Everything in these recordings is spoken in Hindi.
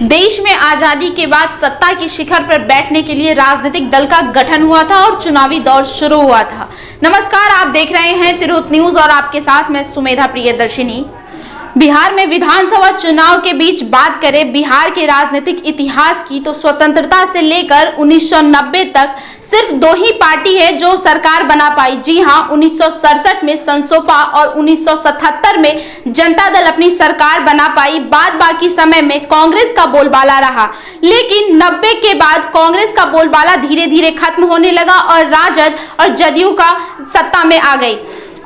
देश में आजादी के बाद सत्ता की शिखर पर बैठने के लिए राजनीतिक दल का गठन हुआ था और चुनावी दौर शुरू हुआ था। नमस्कार, आप देख रहे हैं तिरहुत न्यूज और आपके साथ मैं सुमेधा प्रियदर्शिनी। बिहार में विधानसभा चुनाव के बीच बात करें बिहार के राजनीतिक इतिहास की तो स्वतंत्रता से लेकर 1990 तक सिर्फ दो ही पार्टी है जो सरकार बना पाई। जी हां, 1967 में संसोपा और 1977 में जनता दल अपनी सरकार बना पाई। बाद बाकी समय में कांग्रेस का बोलबाला रहा, लेकिन 90 के बाद कांग्रेस का बोलबाला धीरे धीरे खत्म होने लगा और राजद और जदयू का सत्ता में आ गई।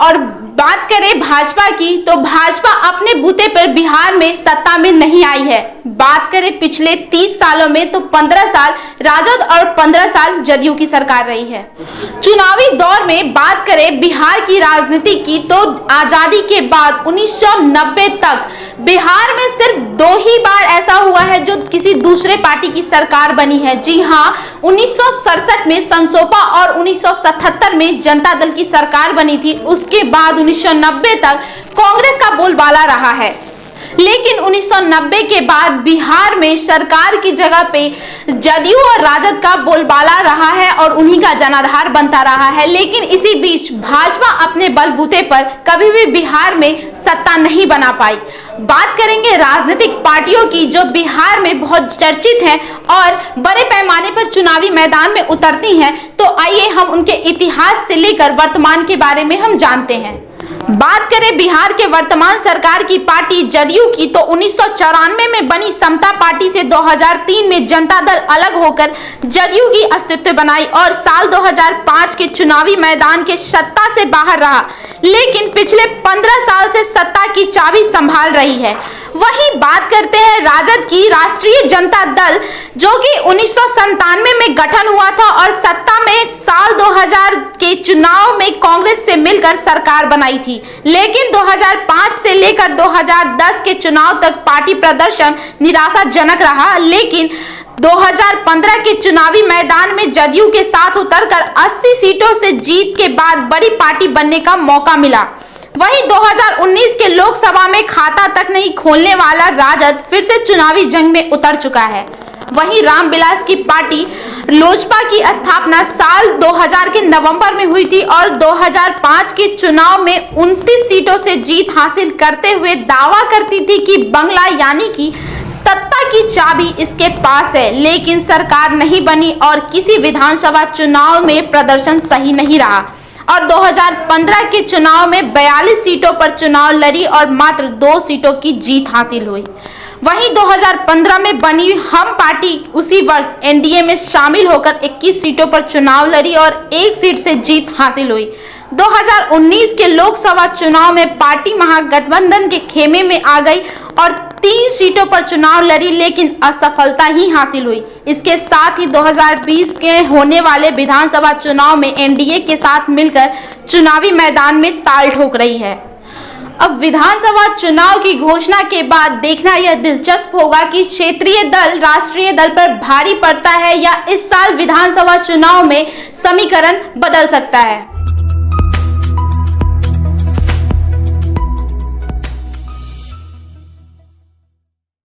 और बात करें भाजपा की तो भाजपा अपने बूते पर बिहार में सत्ता में नहीं आई है। बात करें पिछले 30 सालों में तो 15 साल राजद और 15 साल जदयू की सरकार रही है। चुनावी दौर में बात करें बिहार की राजनीति की तो आजादी के बाद 1990 तक बिहार में सिर्फ दो ही बार ऐसा हुआ है जो किसी दूसरे पार्टी की सरकार बनी है। जी हां, 1967 में संसोपा और 1977 में जनता दल की सरकार बनी थी। उसके बाद 1990 तक कांग्रेस का बोलबाला रहा है, लेकिन 1990 के बाद बिहार में सरकार की जगह पे जदयू और राजद का बोलबाला रहा है और उन्हीं का जनाधार बनता रहा है। लेकिन इसी बीच भाजपा अपने बलबूते पर कभी भी बिहार में सत्ता नहीं बना पाई। बात करेंगे राजनीतिक पार्टियों की जो बिहार में बहुत चर्चित हैं और बड़े पैमाने पर चुनावी मैदान में उतरती हैं, तो आइए हम उनके इतिहास से लेकर वर्तमान के बारे में हम जानते हैं। बात करें बिहार के वर्तमान सरकार की पार्टी जदयू की तो 1994 में बनी समता पार्टी से 2003 में जनता दल अलग होकर जदयू की अस्तित्व बनाई और साल 2005 के चुनावी मैदान के सत्ता से बाहर रहा, लेकिन पिछले 15 साल से सत्ता की चाबी संभाल रही है। वहीं बात करते हैं राजद की, राष्ट्रीय जनता दल जो कि 1997 में गठन हुआ था और सत्ता में साल 2000 के चुनाव में कांग्रेस से मिलकर सरकार बनाई थी, लेकिन 2005 से लेकर 2010 के चुनाव तक पार्टी प्रदर्शन निराशाजनक रहा। लेकिन 2015 के चुनावी मैदान में जदयू के साथ उतरकर 80 सीटों से जीत के बाद बड़ी पार्टी बनने का मौका मिला। वहीं 2019 के लोकसभा में खाता तक नहीं खोलने वाला राजद फिर से चुनावी जंग में उतर चुका है। वहीं रामविलास की पार्टी लोजपा की स्थापना साल 2000 के नवंबर में हुई थी और 2005 के चुनाव में 29 सीटों से जीत हासिल करते हुए दावा करती थी कि बंगला यानी कि सत्ता की चाबी इसके पास है, लेकिन सरकार नहीं बनी और किसी विधानसभा चुनाव में प्रदर्शन सही नहीं रहा और 2015 के चुनाव में 42 सीटों पर चुनाव लड़ी और मात्र 2 सीटों की जीत हासिल हुई। वहीं 2015 में बनी हम पार्टी उसी वर्ष एनडीए में शामिल होकर 21 सीटों पर चुनाव लड़ी और 1 सीट से जीत हासिल हुई। 2019 के लोकसभा चुनाव में पार्टी महागठबंधन के खेमे में आ गई और 3 सीटों पर चुनाव लड़ी, लेकिन असफलता ही हासिल हुई। इसके साथ ही 2020 के होने वाले विधानसभा चुनाव में एनडीए के साथ मिलकर चुनावी मैदान में ताल ठोक रही है। अब विधानसभा चुनाव की घोषणा के बाद देखना यह दिलचस्प होगा कि क्षेत्रीय दल राष्ट्रीय दल पर भारी पड़ता है या इस साल विधानसभा चुनाव में समीकरण बदल सकता है।